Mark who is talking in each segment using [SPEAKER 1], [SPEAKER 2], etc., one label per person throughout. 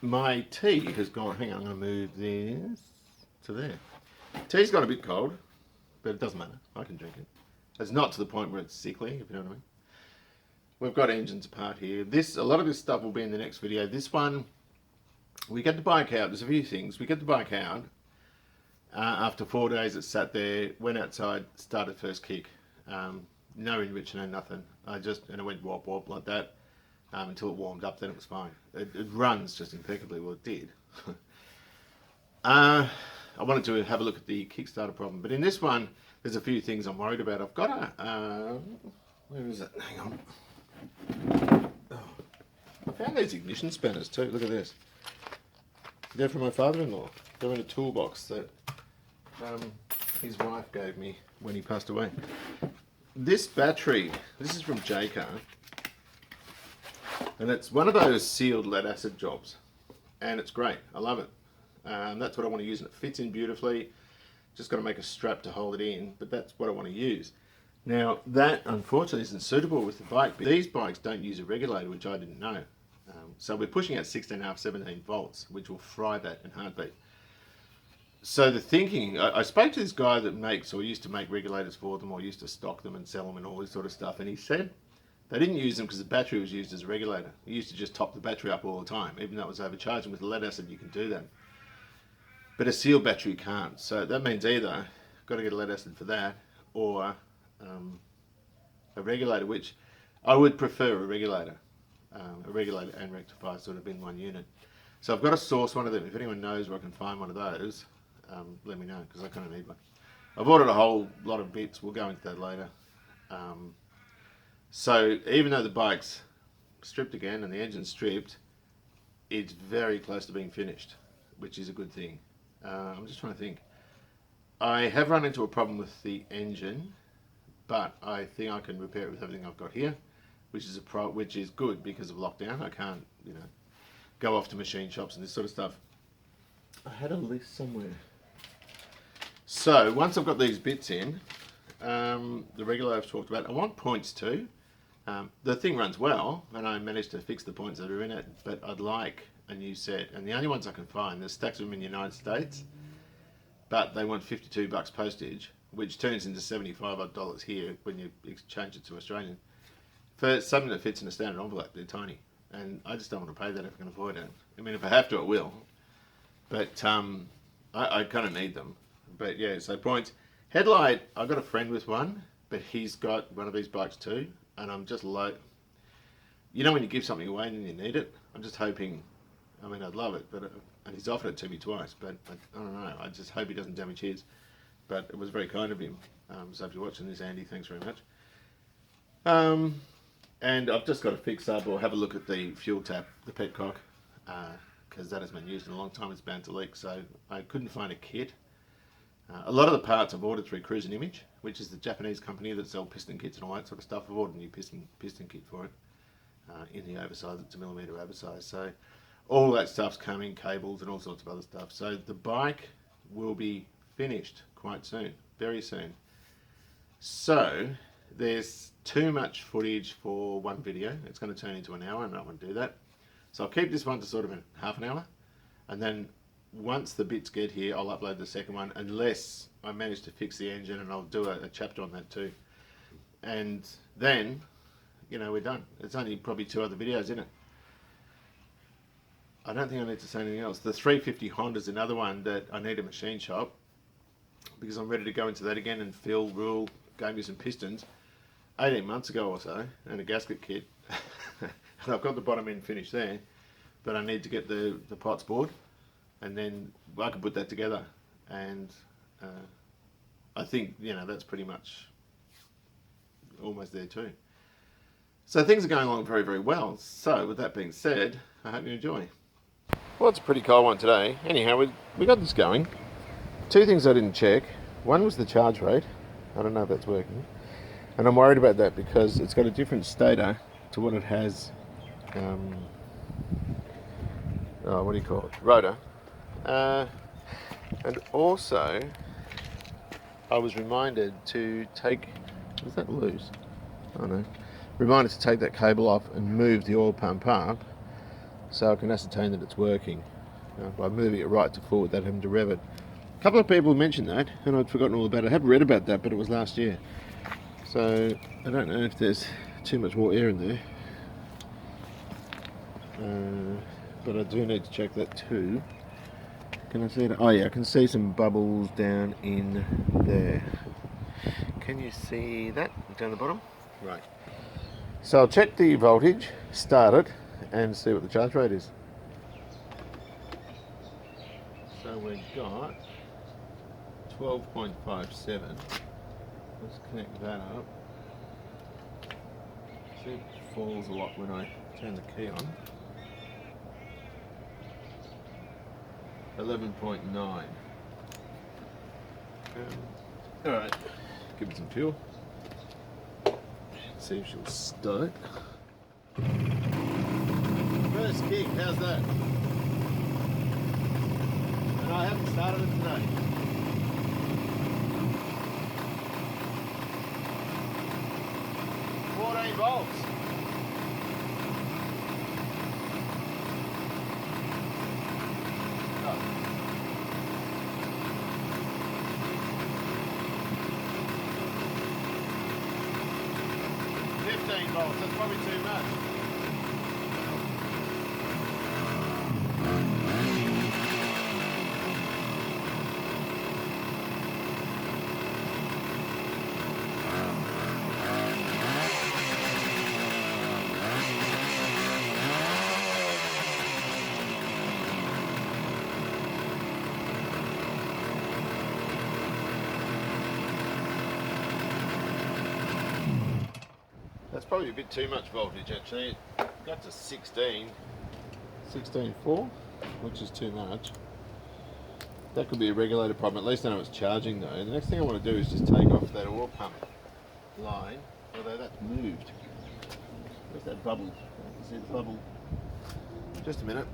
[SPEAKER 1] my tea has gone, hang on, I'm going to move this to there. Tea's got a bit cold, but it doesn't matter, I can drink it. It's not to the point where it's sickly, if you know what I mean. We've got engines apart here. A lot of this stuff will be in the next video. This one, we get the bike out, there's a few things. We get the bike out, after 4 days it sat there, went outside, started first kick. No enrich, no nothing. And it went wop wop like that. Until it warmed up, then it was fine. It runs just impeccably. Well, it did. I wanted to have a look at the Kickstarter problem, but in this one, there's a few things I'm worried about. I've got a, where is it? Hang on. Oh. I found these ignition spanners too. Look at this. They're from my father-in-law. They're in a toolbox that his wife gave me when he passed away. This battery, this is from Yankee. And it's one of those sealed lead acid jobs, and it's great. I love it. That's what I want to use, and it fits in beautifully. Just got to make a strap to hold it in, but that's what I want to use. Now that unfortunately isn't suitable with the bike. These bikes don't use a regulator, which I didn't know. So we're pushing out 16.5, 17 volts, which will fry that in heartbeat. So the thinking, I spoke to this guy that makes, or used to make regulators for them, or used to stock them and sell them and all this sort of stuff, and he said they didn't use them because the battery was used as a regulator. You used to just top the battery up all the time, even though it was overcharging. With the lead acid, you can do that. But a sealed battery can't. So that means either got to get a lead acid for that, or a regulator, which I would prefer a regulator and rectifier sort of in one unit. So I've got to source one of them. If anyone knows where I can find one of those, let me know, because I kind of need one. I've ordered a whole lot of bits. We'll go into that later. So even though the bike's stripped again and the engine's stripped, it's very close to being finished, which is a good thing. I'm just trying to think. I have run into a problem with the engine, but I think I can repair it with everything I've got here, which is good because of lockdown. I can't, go off to machine shops and this sort of stuff. I had a list somewhere. So once I've got these bits in, the regulator I've talked about, I want points too. The thing runs well, and I managed to fix the points that are in it, but I'd like a new set. And the only ones I can find, there's stacks of them in the United States, but they want $52 postage, which turns into $75 odd here when you exchange it to Australian. For something that fits in a standard envelope, they're tiny. And I just don't want to pay that if I can avoid it. I mean, if I have to, I will. But I kind of need them. But yeah, so points. Headlight, I've got a friend with one, but he's got one of these bikes too. And I'm just like, when you give something away and then you need it, I'm just hoping, I'd love it, but and he's offered it to me twice, but I don't know, I just hope he doesn't damage his. But it was very kind of him. So if you're watching this, Andy, thanks very much. And I've just got to fix up or have a look at the fuel tap, the petcock, because that hasn't been used in a long time. It's bound to leak, so I couldn't find a kit. A lot of the parts I've ordered through Cruise and Image, which is the Japanese company that sell piston kits and all that sort of stuff. I've ordered a new piston kit for it in the oversize. It's a millimetre oversize. So all that stuff's coming, cables and all sorts of other stuff. So the bike will be finished quite soon, very soon. So there's too much footage for one video. It's going to turn into an hour and I don't want to do that. So I'll keep this one to sort of half an hour, and then once the bits get here, I'll upload the second one, unless I manage to fix the engine, and I'll do a chapter on that too. And then, we're done. It's only probably 2 other videos in it. I don't think I need to say anything else. The 350 Honda's another one that I need a machine shop, because I'm ready to go into that again, and Phil Rule gave me some pistons 18 months ago or so, and a gasket kit. And I've got the bottom end finished there, but I need to get the pots board, and then I can put that together. And I think, that's pretty much almost there too. So things are going along very, very well. So with that being said, I hope you enjoy. Well, it's a pretty cold one today. Anyhow, we got this going. 2 things I didn't check. One was the charge rate. I don't know if that's working. And I'm worried about that because it's got a different stator to what it has, what do you call it? Rotor. And also, I was reminded to take, is that loose? Oh no. Reminded to take that cable off and move the oil pump up so I can ascertain that it's working by moving it right to forward without having to rev it. A couple of people mentioned that, and I'd forgotten all about it. I have read about that, but it was last year. So I don't know if there's too much more air in there, but I do need to check that too. Can I see it? Oh yeah, I can see some bubbles down in there. Can you see that down the bottom? Right. So I'll check the voltage, start it, and see what the charge rate is. So we've got 12.57. Let's connect that up. See, it falls a lot when I turn the key on. 11.9. Alright, give it some fuel. See if she'll start. First kick, how's that? And I haven't started it today. Volts. Oh. 15 volts, that's probably too much. That's probably a bit too much voltage actually. It got to 16.4, which is too much. That could be a regulator problem. At least I know it's charging though. The next thing I want to do is just take off that oil pump line, although that's moved. Where's that bubble? I can see the bubble. Just a minute.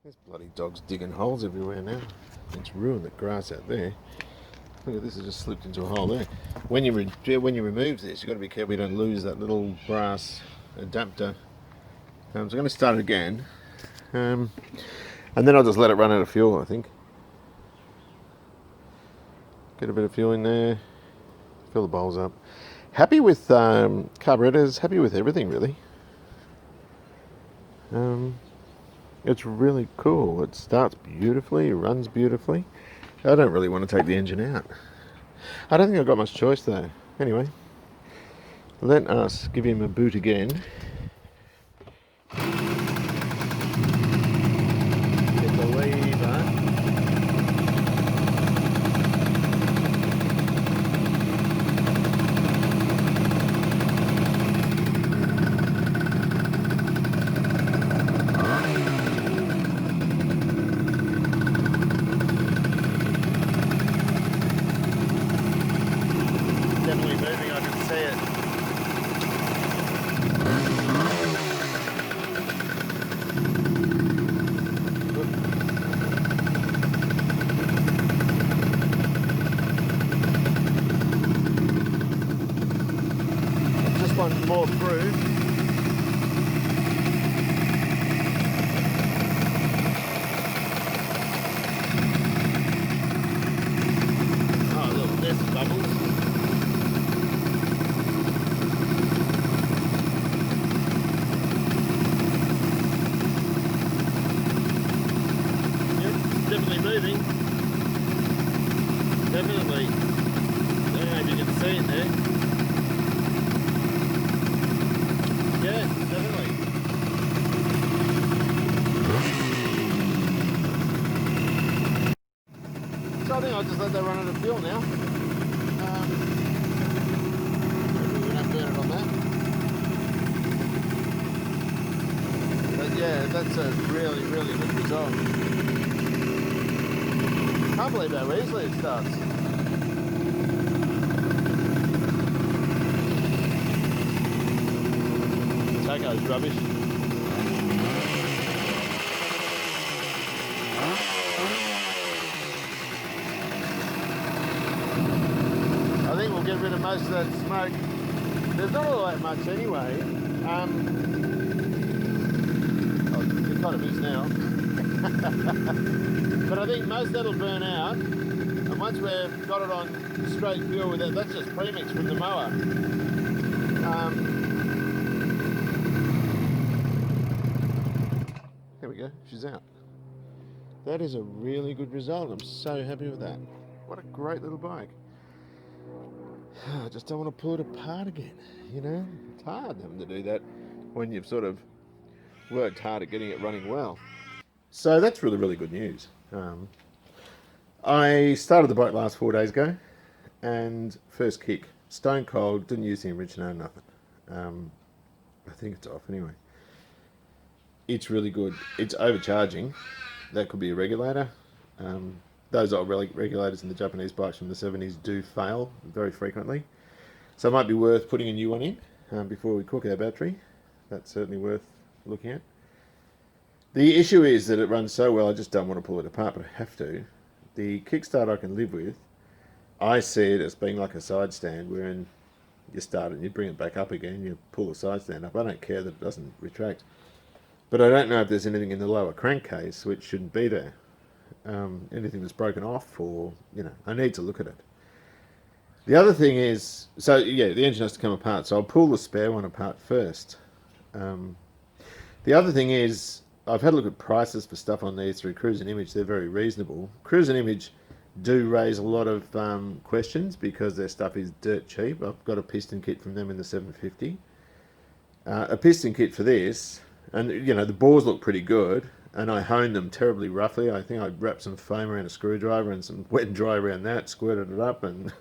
[SPEAKER 1] There's bloody dogs digging holes everywhere now. It's ruined the grass out there. Look at this, it just slipped into a hole there. When you remove this, you've got to be careful you don't lose that little brass adapter. So I'm going to start it again. And then I'll just let it run out of fuel, I think. Get a bit of fuel in there. Fill the bowls up. Happy with carburetors, happy with everything really. It's really cool. It starts beautifully, it runs beautifully. I don't really want to take the engine out. I don't think I've got much choice though. Anyway, let us give him a boot again. Get the lever. Definitely moving, I can see it. Just one more through. Oh look, there's the bubbles. Definitely moving. Definitely. I don't know if you can see it there. Yeah, definitely. So I think I'll just let that run out of fuel now. Maybe we don't burn it on that. But yeah, that's a really, really good result. I can't believe how easily it starts. Taco's rubbish. I think we'll get rid of most of that smoke. There's not all that much anyway. If I kind of is now. But I think most that'll burn out, and once we've got it on straight fuel with it, that's just premix from the mower. There we go, she's out. That is a really good result. I'm so happy with that. What a great little bike. I just don't want to pull it apart again, you know? It's hard having to do that when you've sort of worked hard at getting it running well. So that's really, really good news. I started the bike last 4 days ago, and first kick, stone cold, didn't use the enricher, nothing. I think it's off anyway. It's really good. It's overcharging. That could be a regulator. Those old regulators in the Japanese bikes from the 70s do fail very frequently. So it might be worth putting a new one in before we cook our battery. That's certainly worth looking at. The issue is that it runs so well, I just don't want to pull it apart, but I have to. The kickstart I can live with. I see it as being like a side stand, wherein you start it and you bring it back up again, you pull the side stand up. I don't care that it doesn't retract. But I don't know if there's anything in the lower crankcase which shouldn't be there. Anything that's broken off, or, you know, I need to look at it. The other thing is, so yeah, the engine has to come apart, so I'll pull the spare one apart first. The other thing is, I've had a look at prices for stuff on these through Cruise and Image. They're very reasonable. Cruise and Image do raise a lot of questions because their stuff is dirt cheap. I've got a piston kit from them in the 750. A piston kit for this, and you know, the bores look pretty good, and I honed them terribly roughly. I think I wrapped some foam around a screwdriver and some wet and dry around that, squirted it up and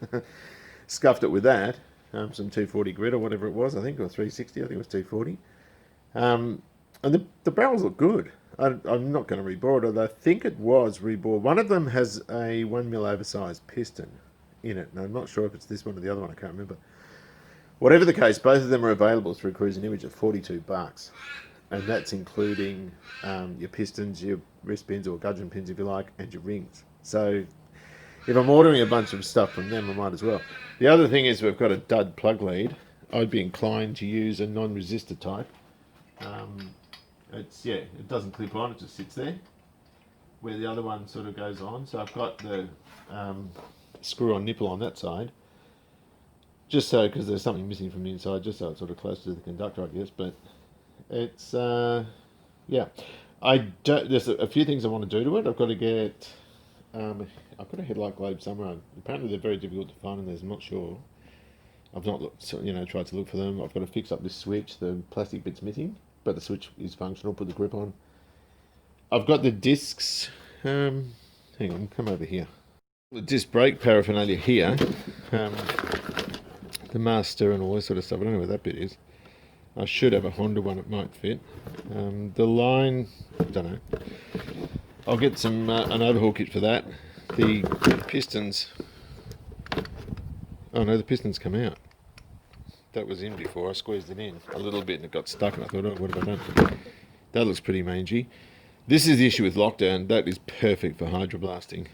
[SPEAKER 1] scuffed it with that. Some 240 grit or whatever it was, I think, or 360, I think it was 240. And the barrels look good. I'm not going to rebore it, although I think it was rebored. One of them has a 1mm oversized piston in it, and I'm not sure if it's this one or the other one, I can't remember. Whatever the case, both of them are available through Cruise and Image at $42. And that's including your pistons, your wrist pins or gudgeon pins if you like, and your rings. So if I'm ordering a bunch of stuff from them, I might as well. The other thing is we've got a dud plug lead. I'd be inclined to use a non-resistor type. It doesn't clip on, it just sits there, where the other one sort of goes on. So I've got the screw-on nipple on that side, just so, because there's something missing from the inside, just so it's sort of close to the conductor, I guess. But it's there's a few things I want to do to it. I've got to get I've got a headlight globe somewhere. Apparently they're very difficult to find, and I'm not sure. I've not tried to look for them. I've got to fix up this switch. The plastic bit's missing, but the switch is functional. Put the grip on. I've got the discs. Hang on, come over here. The disc brake paraphernalia here. The master and all this sort of stuff. I don't know where that bit is. I should have a Honda one, it might fit. The line, I don't know. I'll get some an overhaul kit for that. The pistons. Oh no, the pistons come out. That was in before. I squeezed it in a little bit and it got stuck, and I thought, oh, what have I done? That looks pretty mangy. This is the issue with lockdown. That is perfect for hydroblasting.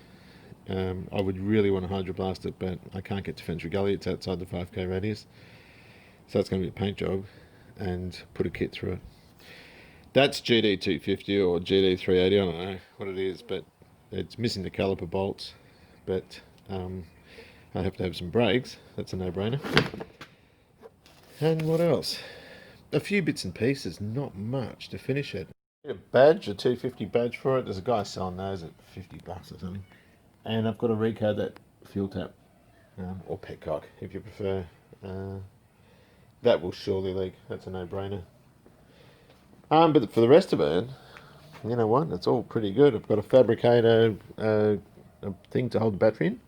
[SPEAKER 1] I would really want to hydroblast it, but I can't get to Fentree Gully. It's outside the 5k radius. So it's going to be a paint job and put a kit through it. That's GD250 or GD380, I don't know what it is, but it's missing the caliper bolts. But I have to have some brakes. That's a no-brainer. And what else? A few bits and pieces, not much to finish it. A badge, a 250 badge for it. There's a guy selling those at $50 or something. And I've got to recode that fuel tap, or petcock if you prefer. That will surely leak. That's a no-brainer. But for the rest of it, you know what? It's all pretty good. I've got to fabricate a thing to hold the battery in.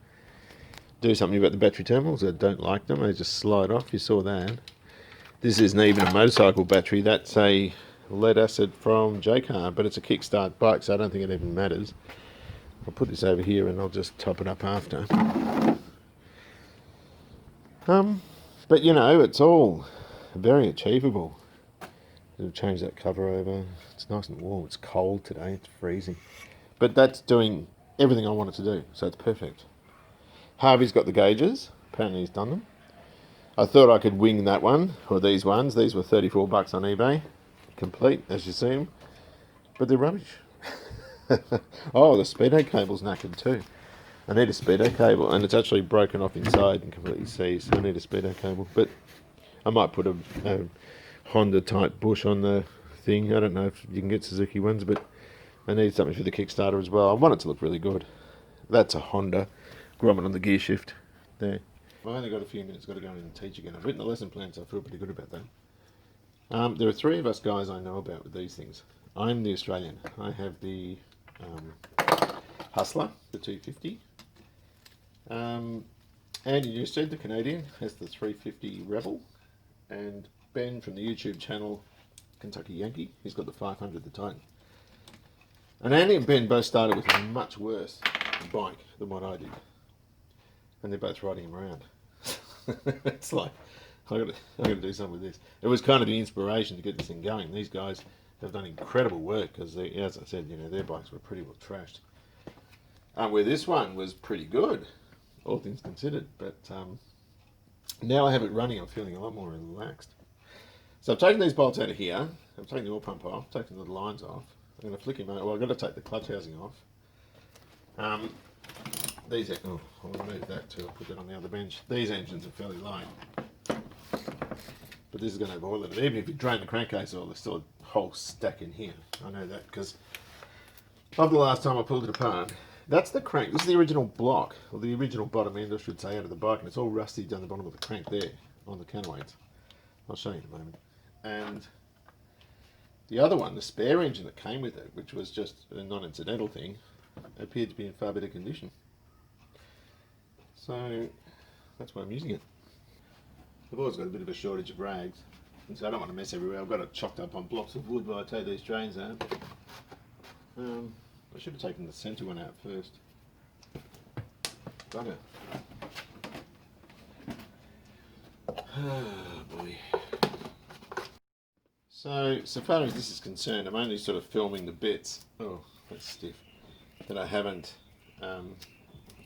[SPEAKER 1] Do something about the battery terminals. I don't like them. They just slide off. You saw that. This isn't even a motorcycle battery. That's a lead acid from J-Car, but it's a kickstart bike, so I don't think it even matters. I'll put this over here and I'll just top it up after. But you know, it's all very achievable. I'll change that cover over. It's nice and warm. It's cold today. It's freezing. But that's doing everything I want it to do, so it's perfect. Harvey's got the gauges. Apparently he's done them. I thought I could wing that one, or these ones. These were $34 on eBay. Complete, as you see them. but they're rubbish. Oh, the speedo cable's knackered too. I need a speedo cable, and it's actually broken off inside and completely seized, so I need a speedo cable. But I might put a Honda type bush on the thing. I don't know if you can get Suzuki ones, but I need something for the Kickstarter as well. I want it to look really good. That's a Honda grommet on the gear shift there. I've only got a few minutes, got to go in and teach again. I've written the lesson plan, so I feel pretty good about that. There are three of us guys I know about with these things. I'm the Australian. I have the Hustler, the 250. Andy Newstead, the Canadian, has the 350 Rebel. And Ben from the YouTube channel, Kentucky Yankee, he's got the 500, the Titan. And Andy and Ben both started with a much worse bike than what I did. And they're both riding him around. It's like, I got to do something with this. It was kind of the inspiration to get this thing going. These guys have done incredible work because, as I said, their bikes were pretty well trashed. Where this one was pretty good, all things considered. But now I have it running, I'm feeling a lot more relaxed. So I've taken these bolts out of here. I've taken the oil pump off, taken the lines off. I'm going to flick him out. Well, I've got to take the clutch housing off. I'll remove that too. I'll put that on the other bench. These engines are fairly light, but this is going to have oil in it. Even if you drain the crankcase oil, there's still a whole stack in here. I know that because of the last time I pulled it apart. That's the crank. This is the original block, or the original bottom end, I should say, out of the bike, and it's all rusty down the bottom of the crank there on the counterweights. I'll show you in a moment. And the other one, the spare engine that came with it, which was just a non-incidental thing, appeared to be in far better condition. So that's why I'm using it. I've always got a bit of a shortage of rags, and so I don't want to mess everywhere. I've got it chocked up on blocks of wood while I take these drains out. I should have taken the centre one out first. Bugger. Oh boy. So far as this is concerned, I'm only sort of filming the bits. Oh, that's stiff. That I haven't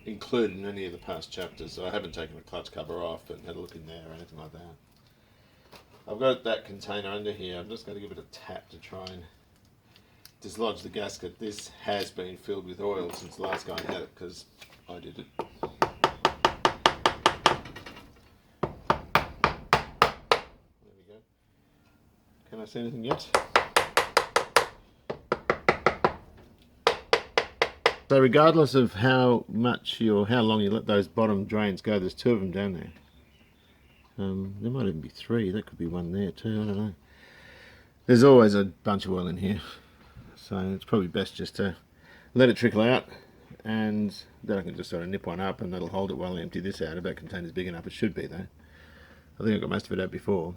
[SPEAKER 1] included in any of the past chapters. So I haven't taken the clutch cover off and had a look in there or anything like that. I've got that container under here. I'm just going to give it a tap to try and dislodge the gasket. This has been filled with oil since the last guy had it because I did it. There we go. Can I see anything yet? So regardless of how much or how long you let those bottom drains go, there's two of them down there. There might even be three. That could be one there too. I don't know. There's always a bunch of oil in here, so it's probably best just to let it trickle out, and then I can just sort of nip one up, and that'll hold it while I empty this out. If that container's big enough, it should be though. I think I got most of it out before.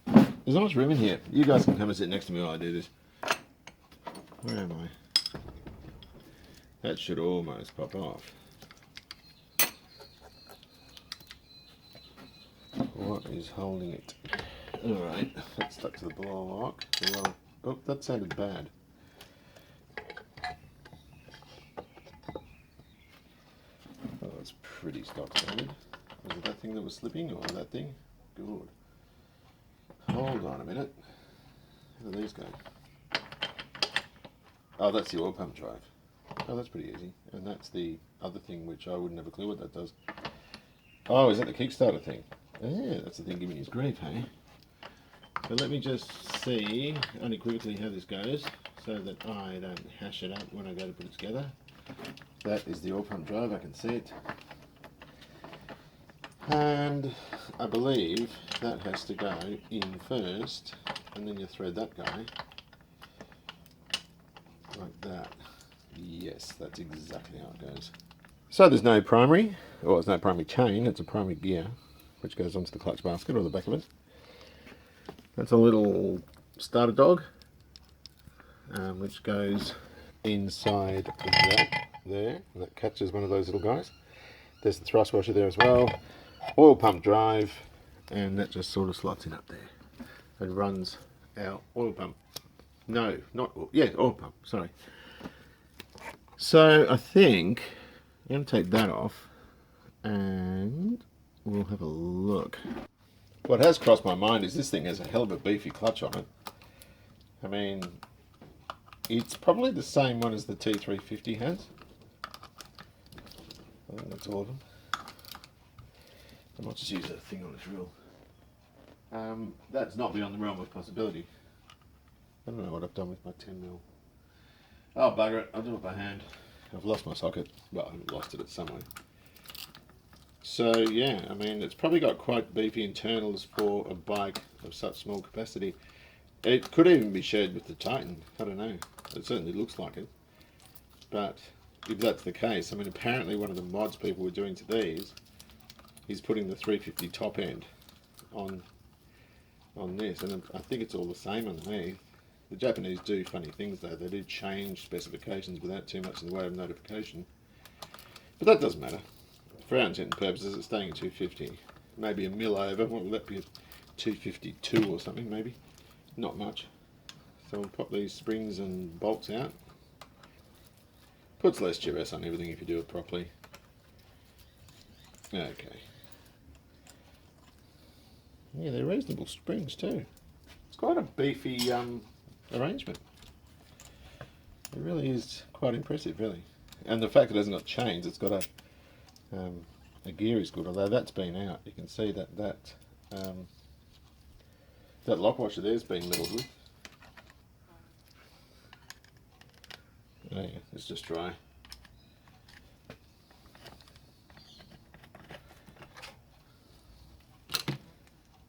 [SPEAKER 1] There's not much room in here. You guys can come and sit next to me while I do this. Where am I? That should almost pop off. What is holding it? Alright, that's stuck to the blower lock. Oh, that sounded bad. Oh, that's pretty stock standard. Was it that thing that was slipping, or that thing? Good. Hold on a minute. How do these go? Oh, that's the oil pump drive. Oh, that's pretty easy. And that's the other thing, which I wouldn't have a clue what that does. Oh, is that the Kickstarter thing? Yeah, that's the thing giving his grief, hey? So let me just see unequivocally how this goes, so that I don't hash it up when I go to put it together. That is the oil pump drive, I can see it. And I believe that has to go in first, and then you thread that guy like that. Yes, that's exactly how it goes. So there's no primary, or there's no primary chain, it's a primary gear, which goes onto the clutch basket or the back of it. That's a little starter dog, which goes inside that there, and that catches one of those little guys. There's the thrust washer there as well, oil pump drive, and that just sort of slots in up there and runs our oil pump. No, not oil, yeah, oil pump, sorry. So I think I'm going to take that off and we'll have a look. What has crossed my mind is this thing has a hell of a beefy clutch on it. I mean, It's probably the same one as the T250 has. I think that's all of them. I might just use a thing on this reel. That's not beyond the realm of possibility. I don't know what I've done with my 10mm. Oh, bugger it, I'll do it by hand. I've lost my socket. Well, I haven't lost it, it's somewhere. So yeah, I mean, it's probably got quite beefy internals for a bike of such small capacity. It could even be shared with the Titan, I don't know. It certainly looks like it. But if that's the case, I mean, apparently one of the mods people were doing to these is putting the 350 top end on this, and I think it's all the same underneath. The Japanese do funny things though. They do change specifications without too much in the way of notification. But that doesn't matter. For our intent and purposes, it's staying at 250. Maybe a mil over. What will that be? A 252 or something, maybe? Not much. So we'll pop these springs and bolts out. Puts less duress on everything if you do it properly. Okay. Yeah, they're reasonable springs too. It's quite a beefy arrangement. It really is quite impressive, really. And the fact it hasn't got chains, it's got a gear is good. Although that's been out, you can see that that lock washer there's been leveled with. Oh yeah, it's just dry.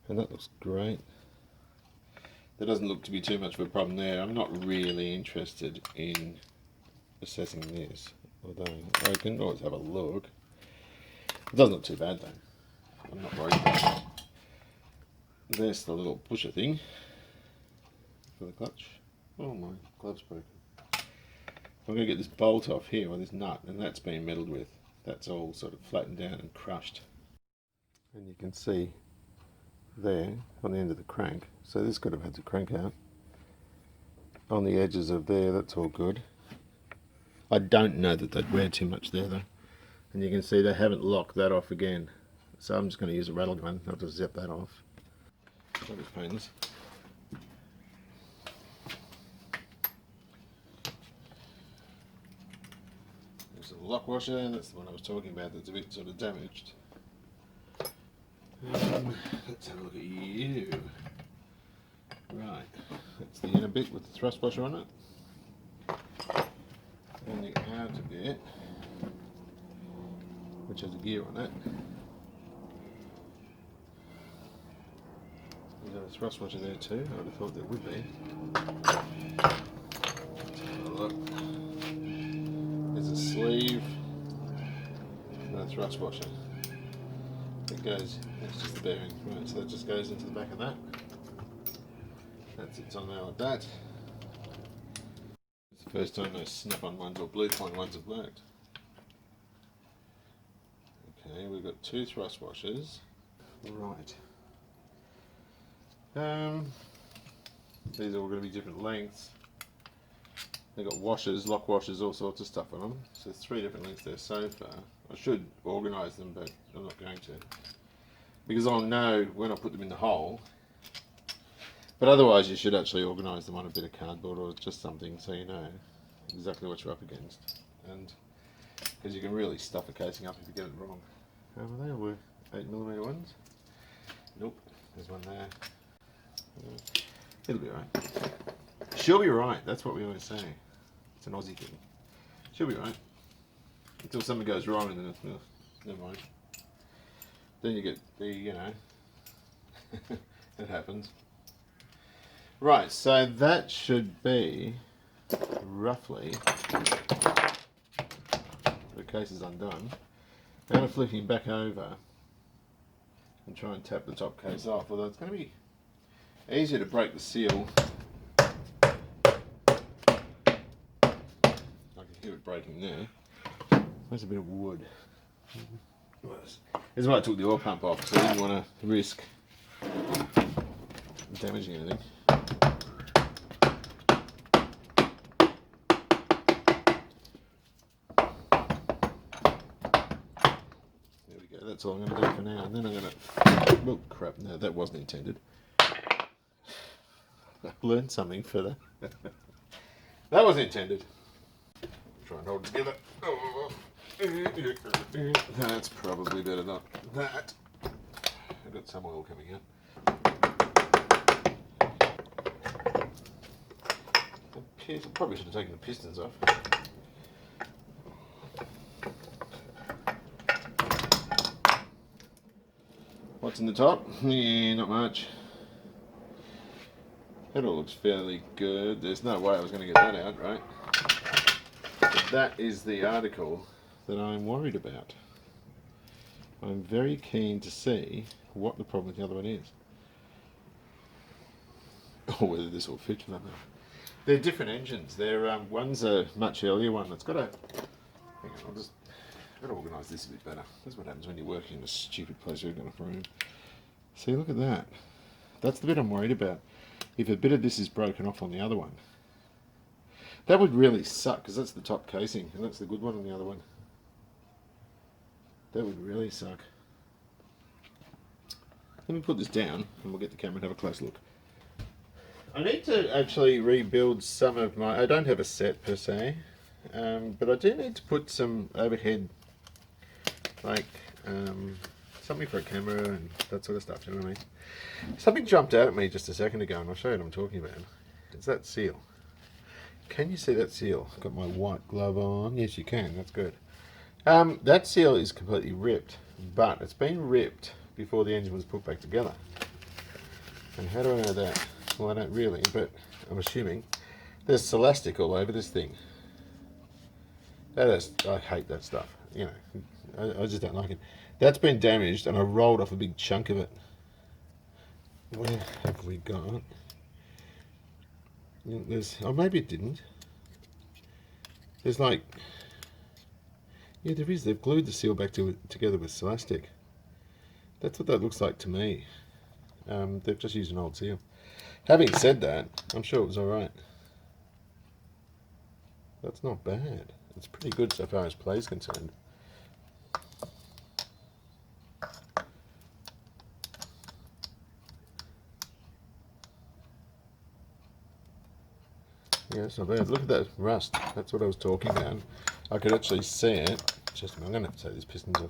[SPEAKER 1] And that looks great. There doesn't look to be too much of a problem there. I'm not really interested in assessing this, although I can always have a look. It doesn't look too bad though. I'm not worried about it. There's the little pusher thing for the clutch. Oh, my glove's broken. I'm going to get this bolt off here, or this nut, and that's been meddled with. That's all sort of flattened down and crushed. And you can see there on the end of the crank, so this could have had to crank out. On the edges of there, that's all good. I don't know that they'd wear too much there though. And you can see they haven't locked that off again. So I'm just going to use a rattle gun, I'll just zip that off. That is painless. There's the lock washer, and that's the one I was talking about that's a bit sort of damaged. Let's have a look at you. Right, that's the inner bit with the thrust washer on it. And the outer bit, which has a gear on it. Is there a thrust washer there too? I would have thought there would be. Let's have a look. There's a sleeve and a thrust washer. It goes, that's just the bearing. Right, so that just goes into the back of that. That sits on there like that. It's the first time those snap-on ones or blue-point ones have worked. Okay, we've got two thrust washers. Right. These are all going to be different lengths. They've got washers, lock washers, all sorts of stuff on them. So there's 3 different lengths there so far. I should organise them, but I'm not going to. Because I'll know when I put them in the hole. But otherwise you should actually organise them on a bit of cardboard or just something so you know exactly what you're up against. And because you can really stuff a casing up if you get it wrong. Over there were 8mm ones. Nope, there's one there. It'll be right. She'll be right, that's what we always say. It's an Aussie thing. She'll be right. Until something goes wrong and then it's, never mind. Then you get the, you know, it happens. Right, so that should be roughly, the case is undone. I'm going to flip him back over and try and tap the top case off, although it's going to be easier to break the seal. I can hear it breaking there. There's a bit of wood. This is why I took the oil pump off, because I didn't want to risk damaging anything. There we go, that's all I'm going to do for now. And then I'm going to... Oh crap, no, that wasn't intended. I learned something for that. That wasn't intended. Try and hold it together. That's probably better than that. I've got some oil coming out. I probably should have taken the pistons off. What's in the top? Yeah, not much. That all looks fairly good. There's no way I was going to get that out, right? But that is the article that I'm worried about. I'm very keen to see what the problem with the other one is. Or whether this will fit for that matter. They're different engines. One's a much earlier one that's got a... Hang on, I've got to organise this a bit better. That's what happens when you're working in a stupid place with enough room. See, look at that. That's the bit I'm worried about. If a bit of this is broken off on the other one, that would really suck, because that's the top casing, and that's the good one on the other one. That would really suck. Let me put this down, and we'll get the camera and have a close look. I need to actually rebuild some of my... I don't have a set per se, but I do need to put some overhead, like something for a camera and that sort of stuff, you know what I mean? Something jumped out at me just a second ago, and I'll show you what I'm talking about. It's that seal. Can you see that seal? I've got my white glove on. Yes, you can. That's good. That seal is completely ripped, but it's been ripped before the engine was put back together. And how do I know that? Well, I don't really, but I'm assuming there's celastic all over this thing. I hate that stuff. You know, I just don't like it. That's been damaged, and I rolled off a big chunk of it. Where have we got? Oh, maybe it didn't. There's like, yeah, there is. They've glued the seal back together with celastic. That's what that looks like to me. They've just used an old seal. Having said that, I'm sure it was all right. That's not bad. It's pretty good so far as play is concerned. Yeah, it's not bad. Look at that rust. That's what I was talking about. I could actually see it. I'm going to have to take these pistons off.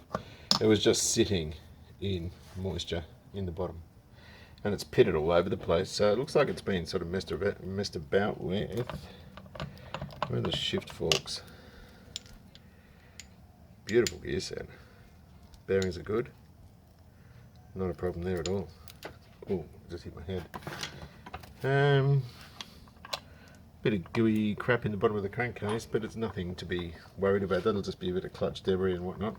[SPEAKER 1] It was just sitting in moisture in the bottom. And it's pitted all over the place. So it looks like it's been sort of messed about with. Where are the shift forks? Beautiful gear set. Bearings are good. Not a problem there at all. Oh, just hit my head. Bit of gooey crap in the bottom of the crankcase, but it's nothing to be worried about. That'll just be a bit of clutch debris and whatnot.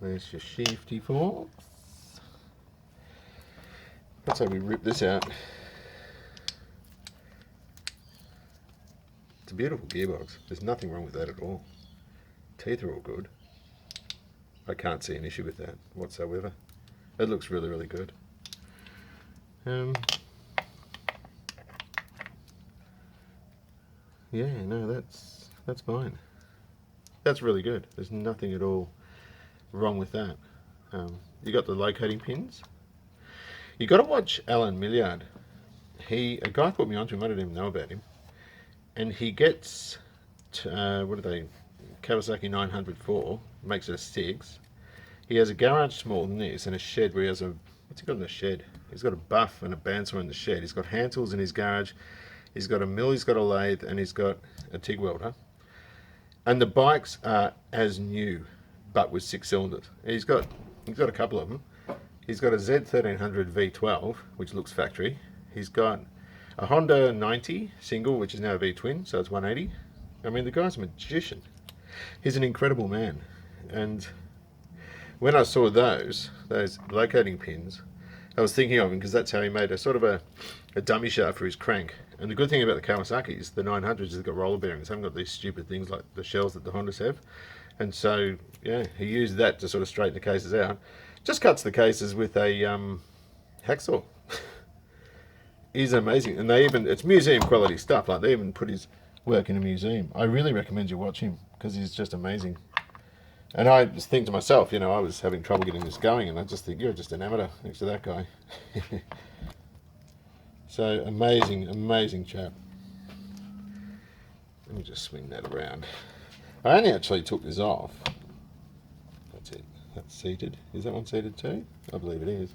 [SPEAKER 1] There's your shifty forks. That's how we rip this out. It's a beautiful gearbox. There's nothing wrong with that at all. Teeth are all good. I can't see an issue with that whatsoever. It looks really, really good. Yeah, no, that's fine. That's really good. There's nothing at all wrong with that. You got the locating pins. You got to watch Alan Milliard. A guy put me onto him. I didn't even know about him. And he gets Kawasaki 904, makes it a 6. He has a garage smaller than this and a shed where he has what's he got in the shed? He's got a buff and a bandsaw in the shed. He's got hand tools in his garage. He's got a mill, he's got a lathe, and he's got a TIG welder. And the bikes are as new, but with 6 cylinders. He's got a couple of them. He's got a Z1300 V12, which looks factory. He's got a Honda 90 single, which is now a V-twin, so it's 180. I mean, the guy's a magician. He's an incredible man. And when I saw those locating pins, I was thinking of him because that's how he made a sort of a dummy shaft for his crank. And the good thing about the Kawasaki's, the 900s, is they've got roller bearings. They haven't got these stupid things like the shells that the Hondas have. And so, yeah, he used that to sort of straighten the cases out. Just cuts the cases with a hacksaw. He's amazing. And it's museum quality stuff. Like, they even put his work in a museum. I really recommend you watch him because he's just amazing. And I just think to myself, I was having trouble getting this going, and I just think, you're just an amateur next to that guy. So, amazing, amazing chap. Let me just swing that around. I only actually took this off. That's it. That's seated. Is that one seated too? I believe it is.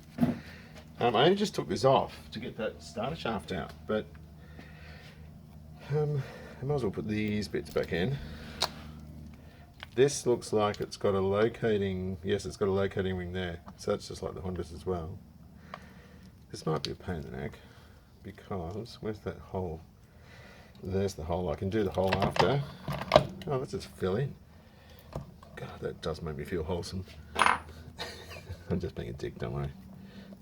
[SPEAKER 1] I only just took this off to get that starter shaft out, but I might as well put these bits back in. This looks like it's got a locating, yes, it's got a locating ring there, so that's just like the Hondas as well. This might be a pain in the neck, because, where's that hole? There's the hole. I can do the hole after. Oh, let's just fill in. God, that does make me feel wholesome. I'm just being a dick, don't worry.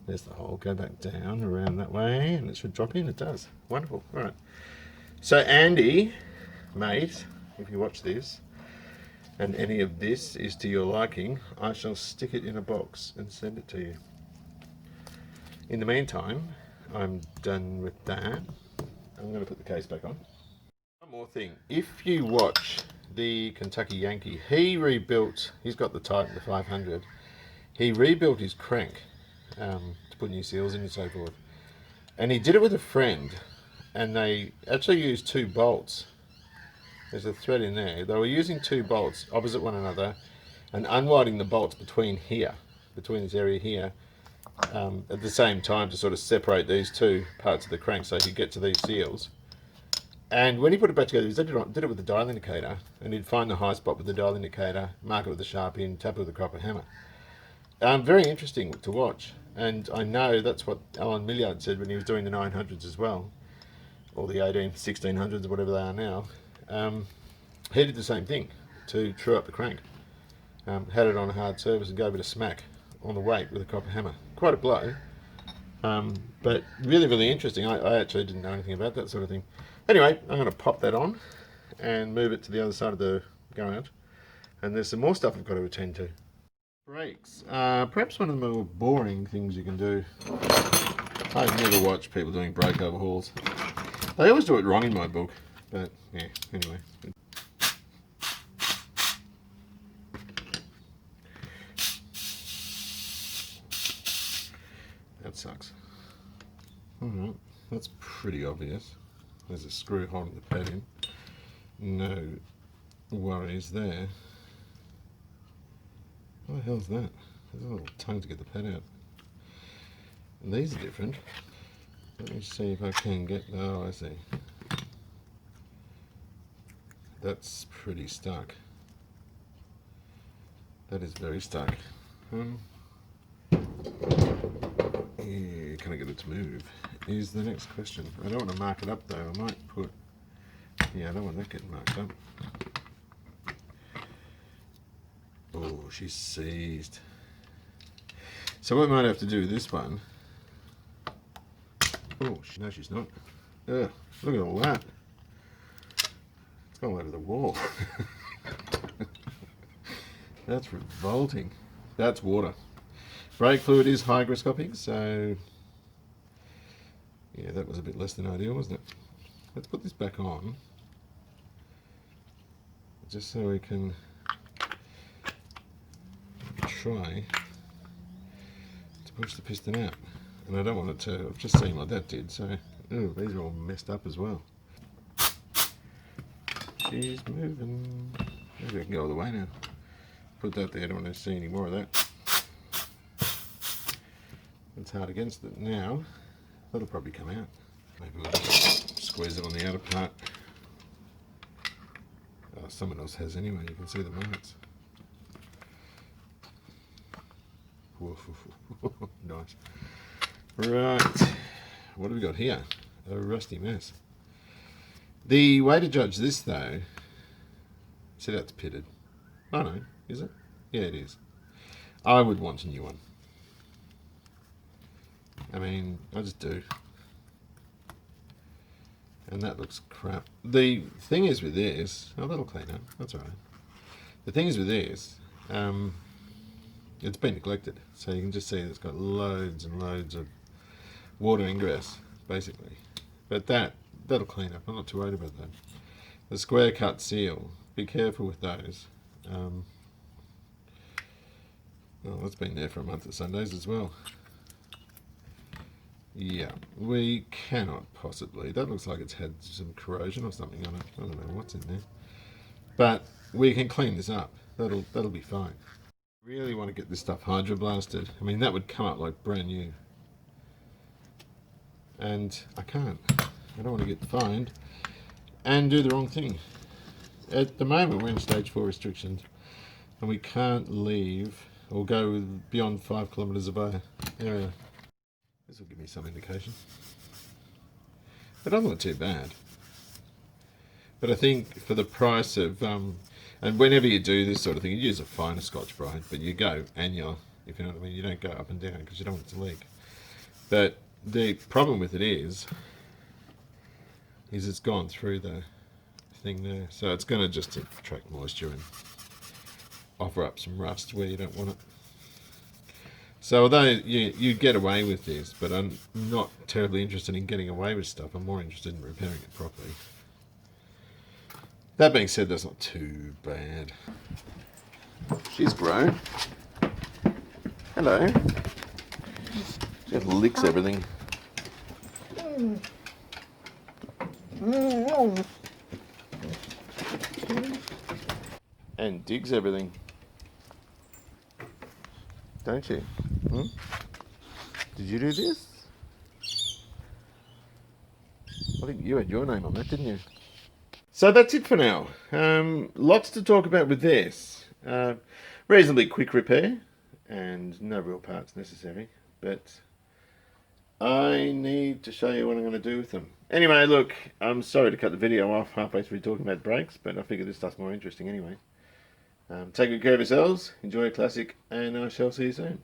[SPEAKER 1] There's the hole. Go back down around that way, and it should drop in. It does. Wonderful. All right. So Andy, mate, if you watch this, and any of this is to your liking, I shall stick it in a box and send it to you. In the meantime, I'm done with that. I'm going to put the case back on. One more thing. If you watch the Kentucky Yankee, he's got the Titan, the 500. He rebuilt his crank to put new seals in and so forth. And he did it with a friend. And they actually used 2 bolts. There's a thread in there. They were using 2 bolts opposite one another and unwinding the bolts between this area here, at the same time to sort of separate these 2 parts of the crank so you get to these seals. And when he put it back together, he did it with the dial indicator, and he'd find the high spot with the dial indicator, mark it with the Sharpie, and tap it with a copper hammer. Very interesting to watch, and I know that's what Alan Milliard said when he was doing the 900s as well, or the 1600s, or whatever they are now. He did the same thing to true up the crank. Had it on a hard surface and gave it a smack on the weight with a copper hammer. Quite a blow, but really, really interesting. I actually didn't know anything about that sort of thing. Anyway, I'm going to pop that on and move it to the other side of the garage. And there's some more stuff I've got to attend to. Brakes. Perhaps one of the more boring things you can do. I've never watched people doing brake overhauls. They always do it wrong in my book. But yeah, anyway. That sucks. Alright, that's pretty obvious. There's a screw holding the pad in. No worries there. What the hell's that? There's a little tongue to get the pad out. And these are different. Let me see if I can get... Oh, I see. That's pretty stuck. That is very stuck. Yeah, can I get it to move? Is the next question. I don't want to mark it up though. I might put... Yeah, I don't want that getting marked up. Oh, she's seized. So what we might have to do with this one... Oh, no she's not. Ugh, look at all that. It's gone all over the wall. That's revolting. That's water. Brake fluid is hygroscopic, so... Yeah, that was a bit less than ideal, wasn't it? Let's put this back on. Just so we can try to push the piston out. And I don't want it to, I've just seen what that did, so... Ooh, these are all messed up as well. She's moving. Maybe I can go all the way now. Put that there, I don't want to see any more of that. It's hard against it now. That'll probably come out. Maybe we'll just squeeze it on the outer part. Oh, someone else has anyway, you can see the marks. Nice. Right, what have we got here? A rusty mess. The way to judge this though, see that's pitted. Oh no, is it? Yeah, it is. I would want a new one. I mean, I just do. And that looks crap. The thing is with this, oh, that'll clean up, that's alright. The thing is with this, it's been neglected. So you can just see it's got loads and loads of water ingress, basically. But that'll clean up, I'm not too worried about that. The square cut seal, be careful with those. Well, that's been there for a month at Sundays as well. Yeah, we cannot possibly. That looks like it's had some corrosion or something on it. I don't know what's in there. But we can clean this up. That'll be fine. Really want to get this stuff hydroblasted. I mean, that would come up like brand new. And I can't. I don't want to get fined and do the wrong thing. At the moment, we're in stage 4 restrictions, and we can't leave or go beyond 5 kilometres of our area. This will give me some indication. But I'm not too bad. But I think for the price of, and whenever you do this sort of thing, you use a finer Scotch-Brite, but you go annual, if you know what I mean. You don't go up and down because you don't want it to leak. But the problem with it is it's gone through the thing there. So it's going to just attract moisture and offer up some rust where you don't want it. So although you get away with this, but I'm not terribly interested in getting away with stuff. I'm more interested in repairing it properly. That being said, that's not too bad. She's grown. Hello. She just licks everything. And digs everything. Don't you? Hmm? Did you do this? I think you had your name on that, didn't you? So that's it for now. Lots to talk about with this. Reasonably quick repair and no real parts necessary, but I need to show you what I'm going to do with them. Anyway, look, I'm sorry to cut the video off halfway through talking about brakes, but I figured this stuff's more interesting anyway. Take good care of yourselves, enjoy a classic, and I shall see you soon.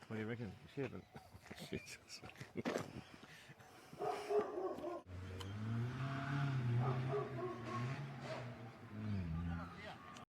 [SPEAKER 1] What do you reckon? She haven't. Jesus.